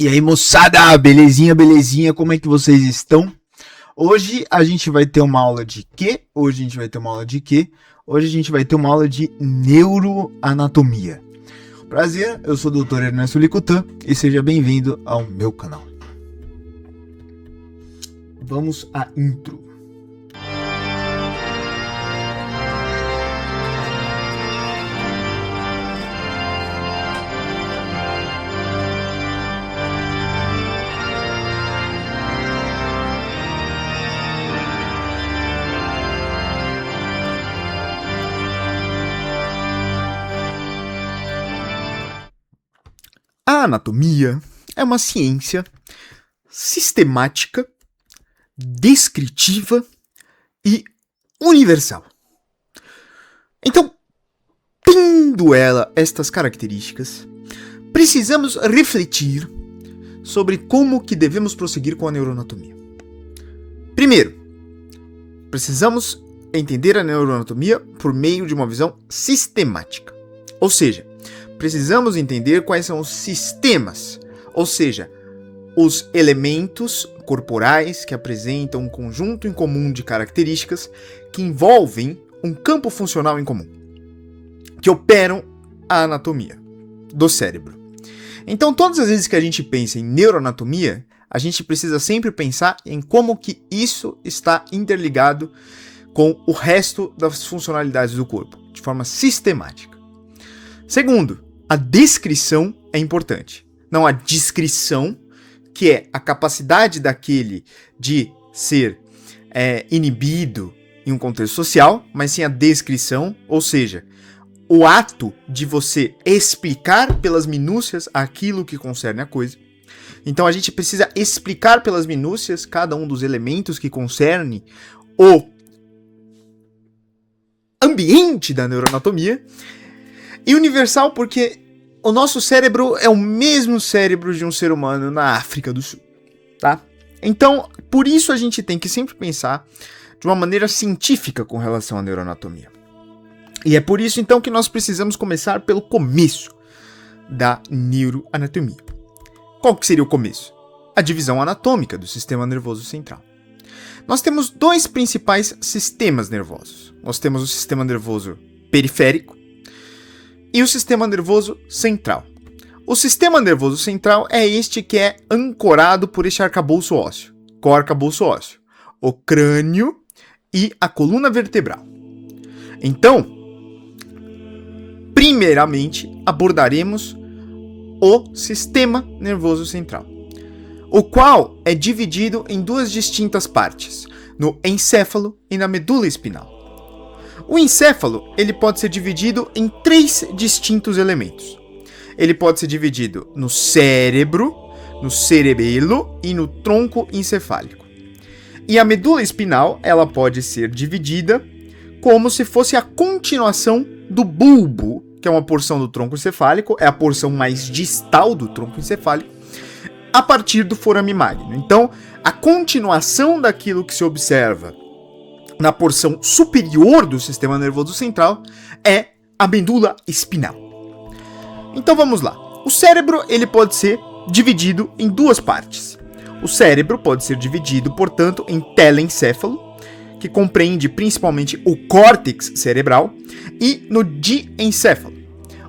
E aí, moçada, belezinha, belezinha, como é que vocês estão? Hoje a gente vai ter uma aula de quê? Hoje a gente vai ter uma aula de neuroanatomia. Prazer, eu sou o Dr. Ernesto Licutan e seja bem-vindo ao meu canal. Vamos à intro. A anatomia é uma ciência sistemática, descritiva e universal. Então, tendo ela estas características, precisamos refletir sobre como que devemos prosseguir com a neuroanatomia. Primeiro, precisamos entender a neuroanatomia por meio de uma visão sistemática, ou seja, precisamos entender quais são os sistemas, ou seja, os elementos corporais que apresentam um conjunto em comum de características que envolvem um campo funcional em comum, que operam a anatomia do cérebro. Então, todas as vezes que a gente pensa em neuroanatomia, a gente precisa sempre pensar em como que isso está interligado com o resto das funcionalidades do corpo, de forma sistemática. Segundo, a descrição é importante. Não a descrição, que é a capacidade daquele de ser inibido em um contexto social, mas sim a descrição, ou seja, o ato de você explicar pelas minúcias aquilo que concerne a coisa. Então a gente precisa explicar pelas minúcias cada um dos elementos que concerne o ambiente da neuroanatomia. E universal porque o nosso cérebro é o mesmo cérebro de um ser humano na África do Sul, tá? Então, por isso a gente tem que sempre pensar de uma maneira científica com relação à neuroanatomia. E é por isso, então, que nós precisamos começar pelo começo da neuroanatomia. Qual que seria o começo? A divisão anatômica do sistema nervoso central. Nós temos dois principais sistemas nervosos. Nós temos o sistema nervoso periférico e o sistema nervoso central. O sistema nervoso central é este que é ancorado por este arcabouço ósseo, arcabouço ósseo, o crânio e a coluna vertebral. Então, primeiramente abordaremos o sistema nervoso central, o qual é dividido em duas distintas partes, no encéfalo e na medula espinal. O encéfalo ele pode ser dividido em três distintos elementos. Ele pode ser dividido no cérebro, no cerebelo e no tronco encefálico. E a medula espinal ela pode ser dividida como se fosse a continuação do bulbo, que é uma porção do tronco encefálico, é a porção mais distal do tronco encefálico, a partir do forame magno. Então, a continuação daquilo que se observa na porção superior do sistema nervoso central é a medula espinal. Então vamos lá. O cérebro ele pode ser dividido em duas partes. O cérebro pode ser dividido, portanto, em telencéfalo, que compreende principalmente o córtex cerebral, e no diencéfalo.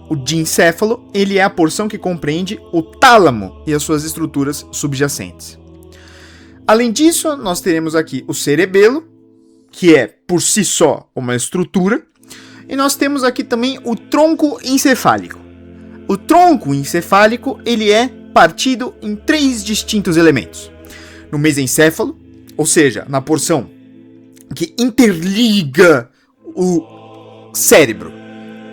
O diencéfalo ele é a porção que compreende o tálamo e as suas estruturas subjacentes. Além disso, nós teremos aqui o cerebelo, que é, por si só, uma estrutura. E nós temos aqui também o tronco encefálico. O tronco encefálico, ele é partido em três distintos elementos. No mesencéfalo, ou seja, na porção que interliga o cérebro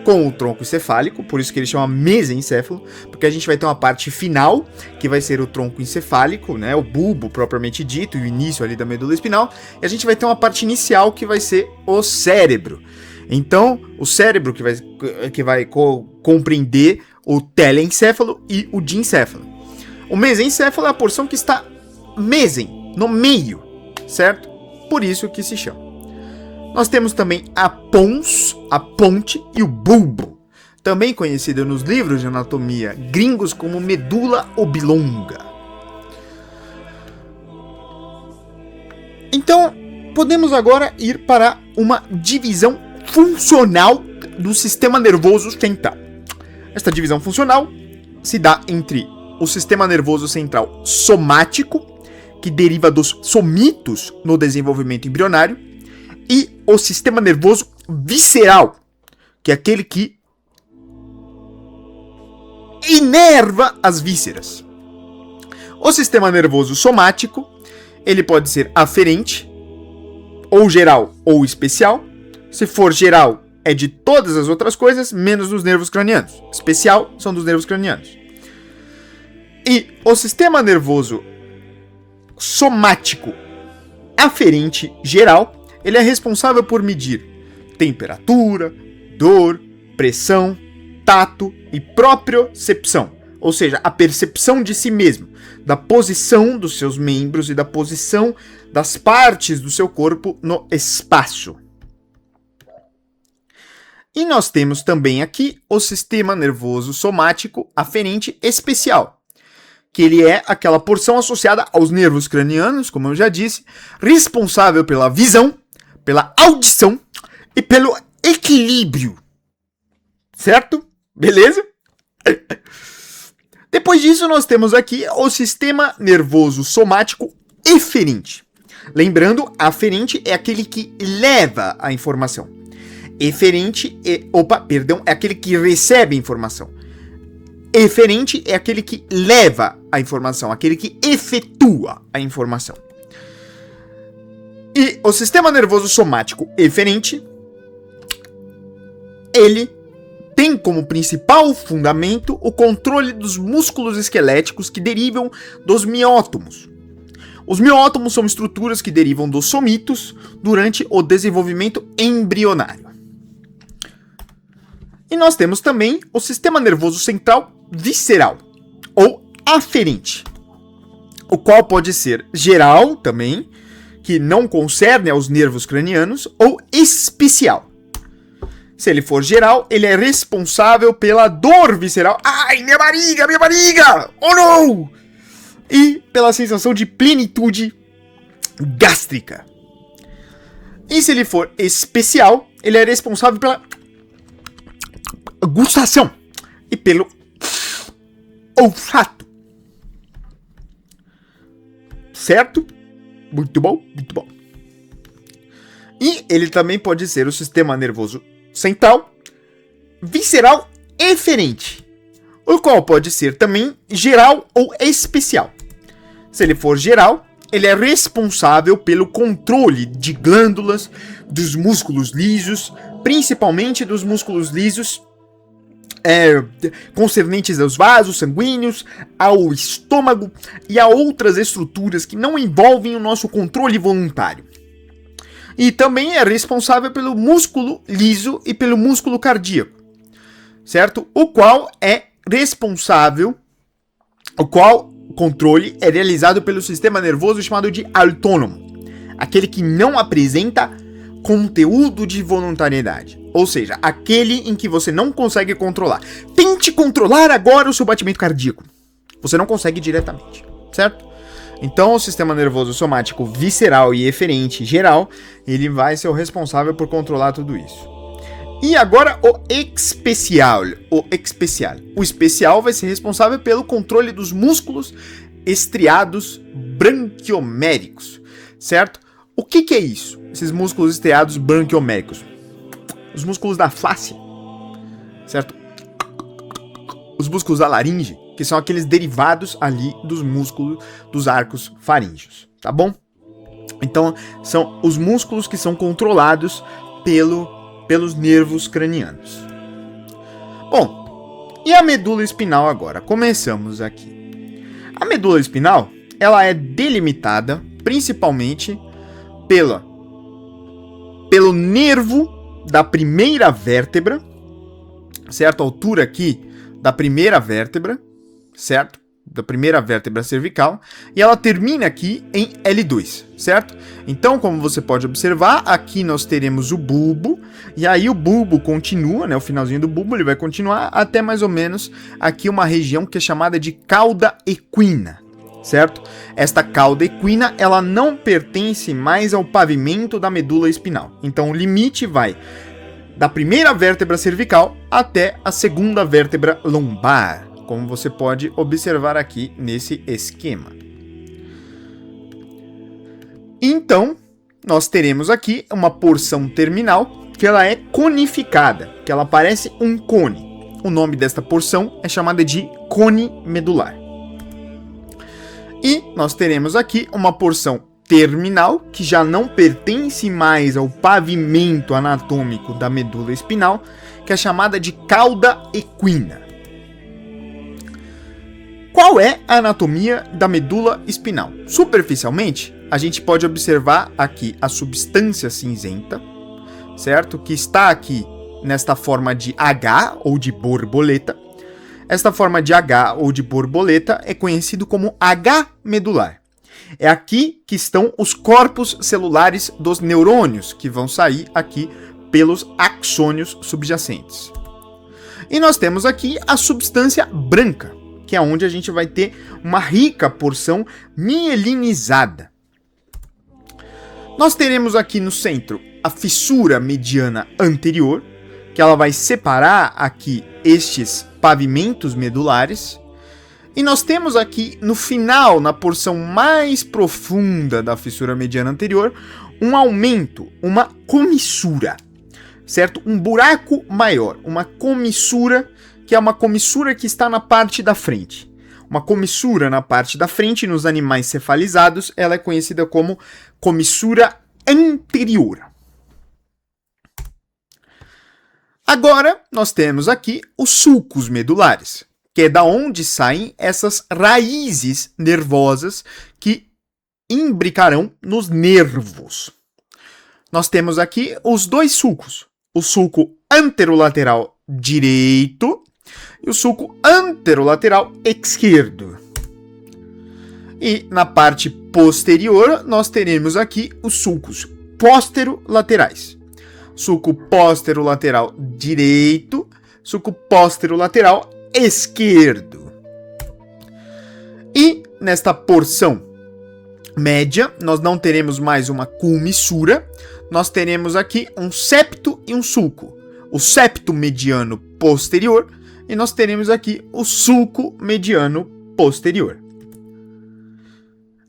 com o tronco encefálico, por isso que ele chama mesencéfalo, porque a gente vai ter uma parte final, que vai ser o tronco encefálico, né, o bulbo propriamente dito, e o início ali da medula espinal, e a gente vai ter uma parte inicial que vai ser o cérebro. Então, o cérebro que vai compreender o telencéfalo e o diencéfalo. O mesencéfalo é a porção que está no meio, certo? Por isso que se chama. Nós temos também a pons, a ponte e o bulbo. também conhecida nos livros de anatomia gringos como medula oblonga. Então, podemos agora ir para uma divisão funcional do sistema nervoso central. Esta divisão funcional se dá entre o sistema nervoso central somático, que deriva dos somitos no desenvolvimento embrionário, e o sistema nervoso visceral, que é aquele que inerva as vísceras. O sistema nervoso somático, ele pode ser aferente, ou geral ou especial. Se for geral, é de todas as outras coisas, menos dos nervos cranianos. Especial são dos nervos cranianos. E o sistema nervoso somático aferente geral, ele é responsável por medir temperatura, dor, pressão, tato e propriocepção, ou seja, a percepção de si mesmo, da posição dos seus membros e da posição das partes do seu corpo no espaço. E nós temos também aqui o sistema nervoso somático aferente especial, que ele é aquela porção associada aos nervos cranianos, como eu já disse, responsável pela visão, pela audição e pelo equilíbrio. Certo? Beleza? Depois disso, nós temos aqui o sistema nervoso somático eferente. Lembrando, aferente é aquele que leva a informação. Eferente é aquele que recebe a informação. Eferente é aquele que leva a informação, aquele que efetua a informação. E o sistema nervoso somático eferente, ele tem como principal fundamento o controle dos músculos esqueléticos que derivam dos miótomos. Os miótomos são estruturas que derivam dos somitos durante o desenvolvimento embrionário. E nós temos também o sistema nervoso central visceral, ou aferente, o qual pode ser geral também, que não concerne aos nervos cranianos, ou especial. Se ele for geral, ele é responsável pela dor visceral. Ai, minha barriga! Oh não! E pela sensação de plenitude gástrica. E se ele for especial, ele é responsável pela gustação e pelo olfato. Certo? Muito bom, muito bom. E ele também pode ser o sistema nervoso central, visceral eferente, o qual pode ser também geral ou especial. Se ele for geral, ele é responsável pelo controle de glândulas, dos músculos lisos, principalmente dos músculos lisos concernentes aos vasos sanguíneos, ao estômago e a outras estruturas que não envolvem o nosso controle voluntário. E também é responsável pelo músculo liso e pelo músculo cardíaco, certo? O qual controle é realizado pelo sistema nervoso chamado de autônomo, aquele que não apresenta conteúdo de voluntariedade, ou seja, aquele em que você não consegue controlar. Tente controlar agora o seu batimento cardíaco. Você não consegue diretamente, certo? Então, o sistema nervoso somático visceral e eferente geral, ele vai ser o responsável por controlar tudo isso. E agora o especial. O especial vai ser responsável pelo controle dos músculos estriados branquioméricos, certo? O que é isso? Esses músculos estriados branquioméricos? Os músculos da fáscia, certo? Os músculos da laringe, que são aqueles derivados ali dos músculos dos arcos faríngeos, tá bom? Então, são os músculos que são controlados pelos nervos cranianos. Bom, e a medula espinal agora? Começamos aqui. A medula espinal, ela é delimitada principalmente pelo nervo da primeira vértebra, certo? A altura aqui da primeira vértebra, certo? da primeira vértebra cervical, e ela termina aqui em L2, certo? Então, como você pode observar, aqui nós teremos o bulbo, e aí o bulbo continua, né, o finalzinho do bulbo, ele vai continuar até mais ou menos aqui uma região que é chamada de cauda equina, certo? Esta cauda equina, ela não pertence mais ao pavimento da medula espinal. Então, o limite vai da primeira vértebra cervical até a segunda vértebra lombar, como você pode observar aqui nesse esquema. Então, nós teremos aqui uma porção terminal que ela é conificada, que ela parece um cone. O nome desta porção é chamada de cone medular. E nós teremos aqui uma porção terminal, que já não pertence mais ao pavimento anatômico da medula espinal, que é chamada de cauda equina. Qual é a anatomia da medula espinal? Superficialmente, a gente pode observar aqui a substância cinzenta, certo? Que está aqui nesta forma de H ou de borboleta. Esta forma de H ou de borboleta é conhecido como H medular. É aqui que estão os corpos celulares dos neurônios, que vão sair aqui pelos axônios subjacentes. E nós temos aqui a substância branca, que é onde a gente vai ter uma rica porção mielinizada. Nós teremos aqui no centro a fissura mediana anterior, que ela vai separar aqui estes pavimentos medulares. E nós temos aqui no final, na porção mais profunda da fissura mediana anterior, um aumento, uma comissura, certo? Um buraco maior, uma comissura, que é uma comissura que está na parte da frente. Uma comissura na parte da frente, nos animais cefalizados, ela é conhecida como comissura anterior. Agora, nós temos aqui os sulcos medulares, que é da onde saem essas raízes nervosas que imbricarão nos nervos. Nós temos aqui os dois sulcos, o sulco anterolateral direito e o sulco anterolateral esquerdo. E na parte posterior, nós teremos aqui os sulcos posterolaterais. Sulco posterolateral direito, sulco posterolateral esquerdo. E nesta porção média, nós não teremos mais uma comissura, nós teremos aqui um septo e um sulco. O septo mediano posterior e nós teremos aqui o sulco mediano posterior.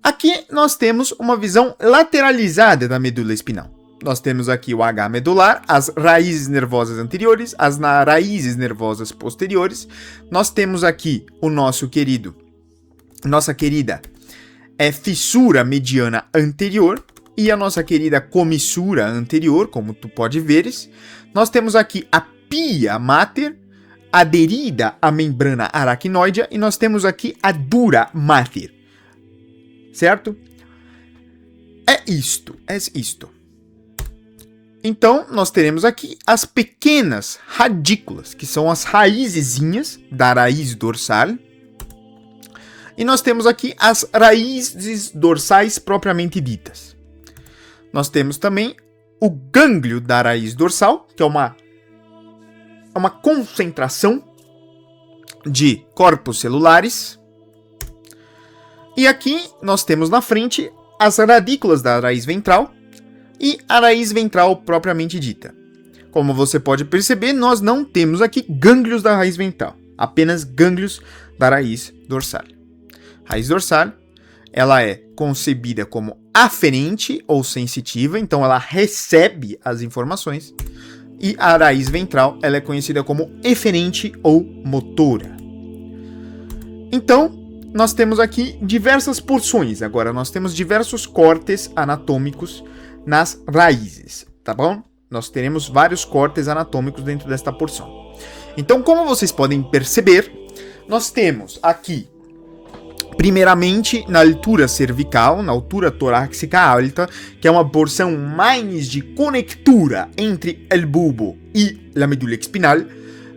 Aqui nós temos uma visão lateralizada da medula espinal. Nós temos aqui o H medular, as raízes nervosas anteriores, as raízes nervosas posteriores. Nós temos aqui o nossa querida fissura mediana anterior e a nossa querida comissura anterior, como tu pode veres. Nós temos aqui a pia mater aderida à membrana aracnoidea e nós temos aqui a dura mater. Certo? É isto. Então, nós teremos aqui as pequenas radículas, que são as raizezinhas da raiz dorsal. E nós temos aqui as raízes dorsais propriamente ditas. Nós temos também o gânglio da raiz dorsal, que é uma concentração de corpos celulares. E aqui nós temos na frente as radículas da raiz ventral, e a raiz ventral propriamente dita. Como você pode perceber, nós não temos aqui gânglios da raiz ventral, apenas gânglios da raiz dorsal. Raiz dorsal, ela é concebida como aferente ou sensitiva, então ela recebe as informações, e a raiz ventral, ela é conhecida como eferente ou motora. Então, nós temos aqui diversas porções, agora nós temos diversos cortes anatômicos nas raízes, tá bom? Nós teremos vários cortes anatômicos dentro desta porção. Então, como vocês podem perceber, nós temos aqui, primeiramente, na altura cervical, na altura torácica alta, que é uma porção mais de conectura entre o bulbo e a medula espinal,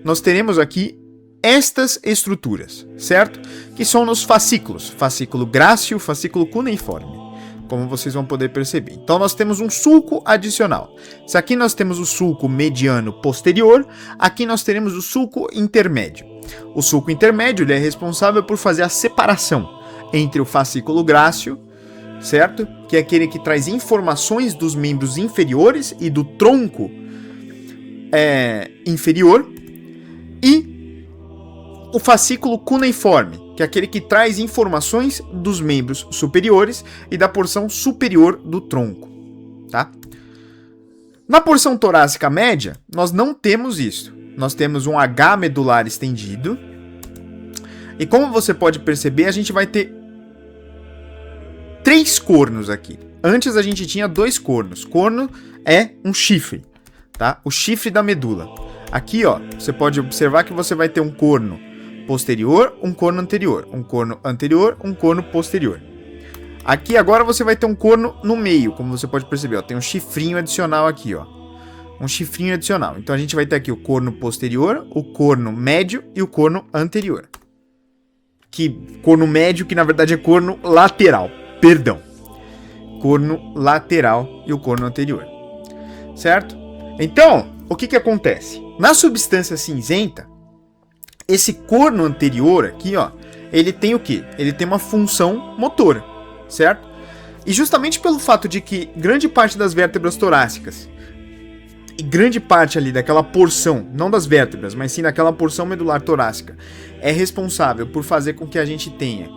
nós teremos aqui estas estruturas, certo? Que são nos fascículos, fascículo grácil, fascículo cuneiforme, como vocês vão poder perceber. Então nós temos um sulco adicional. Se aqui nós temos o sulco mediano posterior, aqui nós teremos o sulco intermédio. O sulco intermédio ele é responsável por fazer a separação entre o fascículo grácil, certo? Que é aquele que traz informações dos membros inferiores e do tronco inferior, e o fascículo cuneiforme, que é aquele que traz informações dos membros superiores e da porção superior do tronco, tá? Na porção torácica média, nós não temos isso. Nós temos um H medular estendido, e como você pode perceber, a gente vai ter 3 cornos aqui. Antes a gente tinha 2 cornos. Corno é um chifre, tá? O chifre da medula. Aqui, ó, você pode observar que você vai ter um corno posterior, um corno anterior, um corno anterior, um corno posterior. Aqui agora você vai ter um corno no meio, como você pode perceber, ó, tem um chifrinho adicional aqui, ó. Um chifrinho adicional. Então a gente vai ter aqui o corno posterior, o corno médio e o corno anterior. Corno médio, que na verdade é corno lateral. Perdão. Corno lateral e o corno anterior. Certo? Então, o que acontece? Na substância cinzenta, esse corno anterior aqui, ó, ele tem o quê? Ele tem uma função motora, certo? E justamente pelo fato de que grande parte das vértebras torácicas e grande parte ali daquela porção, não das vértebras, mas sim daquela porção medular torácica, é responsável por fazer com que a gente tenha,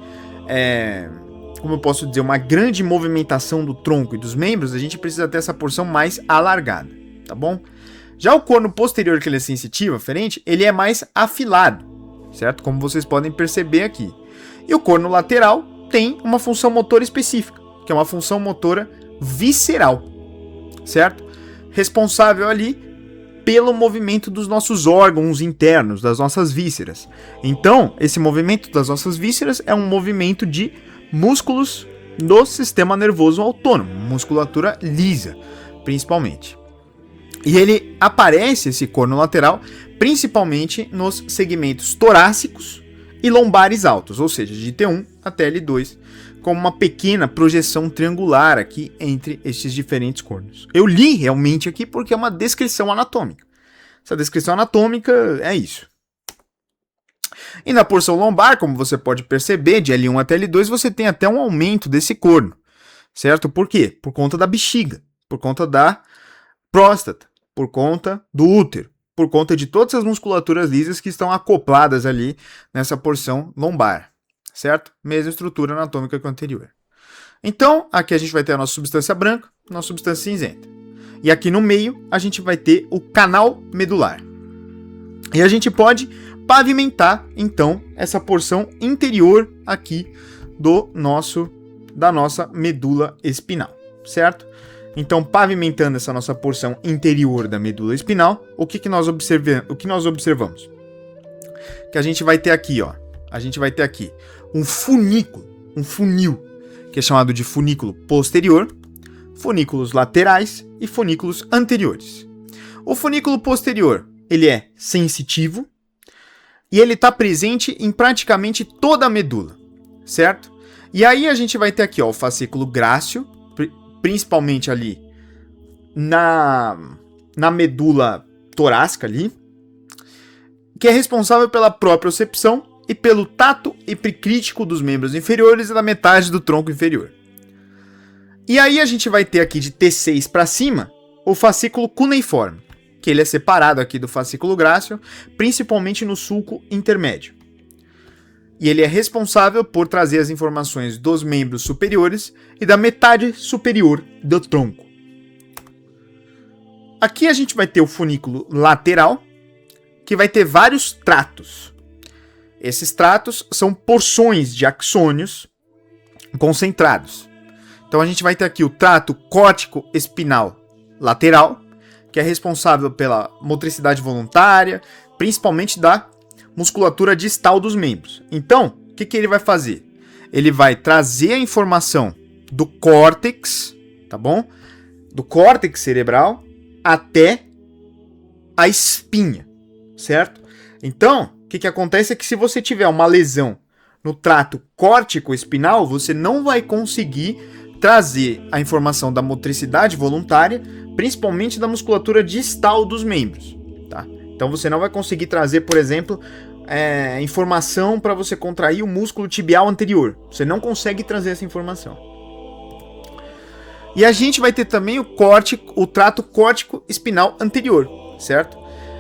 como eu posso dizer, uma grande movimentação do tronco e dos membros, a gente precisa ter essa porção mais alargada, tá bom? Já o corno posterior, que ele é sensitivo, aferente, ele é mais afilado, certo? Como vocês podem perceber aqui. E o corno lateral tem uma função motora específica, que é uma função motora visceral, certo? Responsável ali pelo movimento dos nossos órgãos internos, das nossas vísceras. Então, esse movimento das nossas vísceras é um movimento de músculos do sistema nervoso autônomo, musculatura lisa, principalmente. E ele aparece, esse corno lateral, principalmente nos segmentos torácicos e lombares altos, ou seja, de T1 até L2, com uma pequena projeção triangular aqui entre estes diferentes cornos. Eu li realmente aqui porque é uma descrição anatômica. Essa descrição anatômica é isso. E na porção lombar, como você pode perceber, de L1 até L2, você tem até um aumento desse corno, certo? Por quê? Por conta da bexiga, por conta da próstata, por conta do útero, por conta de todas as musculaturas lisas que estão acopladas ali nessa porção lombar, certo? Mesma estrutura anatômica que a anterior. Então, aqui a gente vai ter a nossa substância branca, nossa substância cinzenta. E aqui no meio, a gente vai ter o canal medular. E a gente pode pavimentar, então, essa porção interior aqui da nossa medula espinal, certo? Então, pavimentando essa nossa porção interior da medula espinal, o que nós observamos? Que a gente vai ter aqui, ó, um funil, que é chamado de funículo posterior, funículos laterais e funículos anteriores. O funículo posterior, ele é sensitivo e ele está presente em praticamente toda a medula, certo? E aí a gente vai ter aqui, ó, o fascículo grácil, principalmente ali na medula torácica ali, que é responsável pela propriocepção e pelo tato epicrítico dos membros inferiores e da metade do tronco inferior. E aí a gente vai ter aqui de T6 para cima o fascículo cuneiforme, que ele é separado aqui do fascículo grácil, principalmente no sulco intermédio. E ele é responsável por trazer as informações dos membros superiores e da metade superior do tronco. Aqui a gente vai ter o funículo lateral, que vai ter vários tratos. Esses tratos são porções de axônios concentrados. Então a gente vai ter aqui o trato córtico espinal lateral, que é responsável pela motricidade voluntária, principalmente da musculatura distal dos membros. Então, o que ele vai fazer? Ele vai trazer a informação do córtex, tá bom? Do córtex cerebral até a espinha, certo? Então, o que acontece é que se você tiver uma lesão no trato córtico-espinal, você não vai conseguir trazer a informação da motricidade voluntária, principalmente da musculatura distal dos membros, tá? Então você não vai conseguir trazer, por exemplo, informação para você contrair o músculo tibial anterior. Você não consegue trazer essa informação. E a gente vai ter também o trato córtico-espinal anterior, certo?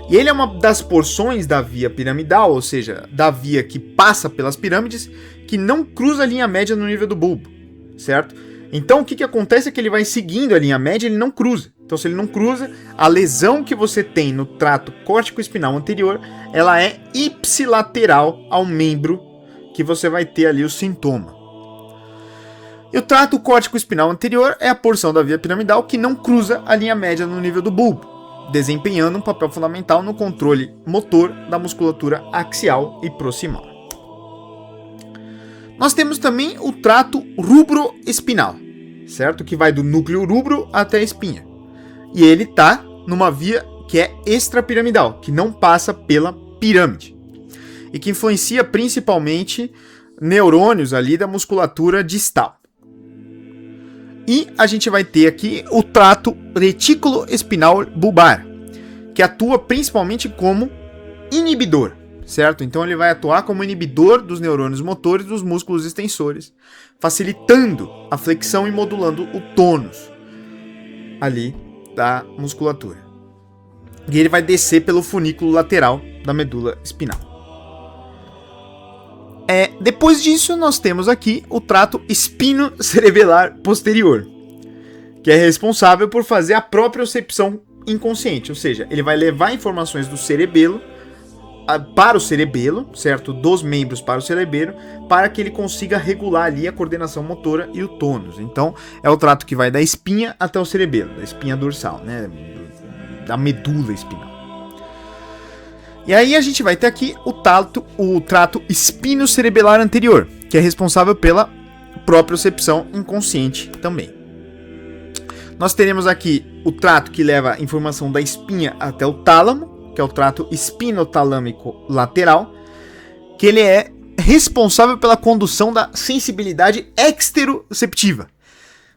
E ele é uma das porções da via piramidal, ou seja, da via que passa pelas pirâmides, que não cruza a linha média no nível do bulbo, certo? Então o que acontece é que ele vai seguindo a linha média, ele não cruza. Então se ele não cruza, a lesão que você tem no trato córtico-espinal anterior, ela é ipsilateral ao membro que você vai ter ali o sintoma. E o trato córtico-espinal anterior é a porção da via piramidal que não cruza a linha média no nível do bulbo, desempenhando um papel fundamental no controle motor da musculatura axial e proximal. Nós temos também o trato rubroespinal, certo? Que vai do núcleo rubro até a espinha. E ele está numa via que é extrapiramidal, que não passa pela pirâmide. E que influencia principalmente neurônios ali da musculatura distal. E a gente vai ter aqui o trato retículo-espinal bulbar, que atua principalmente como inibidor, certo? Então ele vai atuar como inibidor dos neurônios motores dos músculos extensores, facilitando a flexão e modulando o tônus ali da musculatura. E ele vai descer pelo funículo lateral da medula espinal. Depois disso, nós temos aqui o trato espinocerebelar posterior, que é responsável por fazer a propriocepção inconsciente, ou seja, ele vai levar informações do cerebelo para o cerebelo, certo? Dos membros para o cerebelo, para que ele consiga regular ali a coordenação motora e o tônus. Então, é o trato que vai da espinha até o cerebelo, da espinha dorsal, né? Da medula espinal. E aí a gente vai ter aqui o trato espinocerebelar anterior, que é responsável pela propriocepção inconsciente também. Nós teremos aqui o trato que leva a informação da espinha até o tálamo, que é o trato espinotalâmico lateral, que ele é responsável pela condução da sensibilidade exteroceptiva,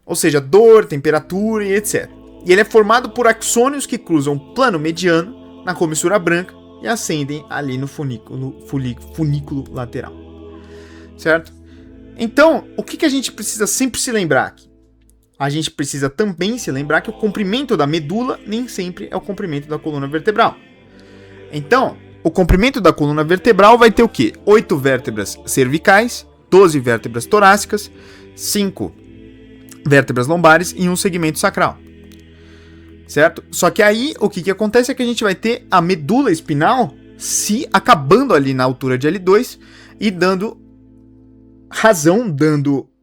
ou seja, dor, temperatura e etc. E ele é formado por axônios que cruzam o plano mediano na comissura branca e ascendem ali no funículo lateral, certo? Então, o que a gente precisa sempre se lembrar aqui? A gente precisa também se lembrar que o comprimento da medula nem sempre é o comprimento da coluna vertebral. Então, o comprimento da coluna vertebral vai ter o quê? 8 vértebras cervicais, 12 vértebras torácicas, 5 vértebras lombares e um segmento sacral. Certo? Só que aí o que acontece é que a gente vai ter a medula espinal se acabando ali na altura de L2 e dando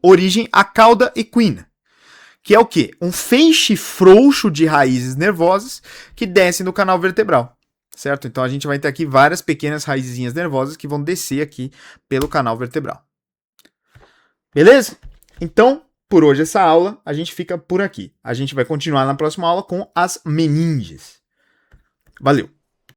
origem à cauda equina, que é o quê? Um feixe frouxo de raízes nervosas que descem do canal vertebral, certo? Então a gente vai ter aqui várias pequenas raizinhas nervosas que vão descer aqui pelo canal vertebral. Beleza? Então, por hoje essa aula, a gente fica por aqui. A gente vai continuar na próxima aula com as meninges. Valeu!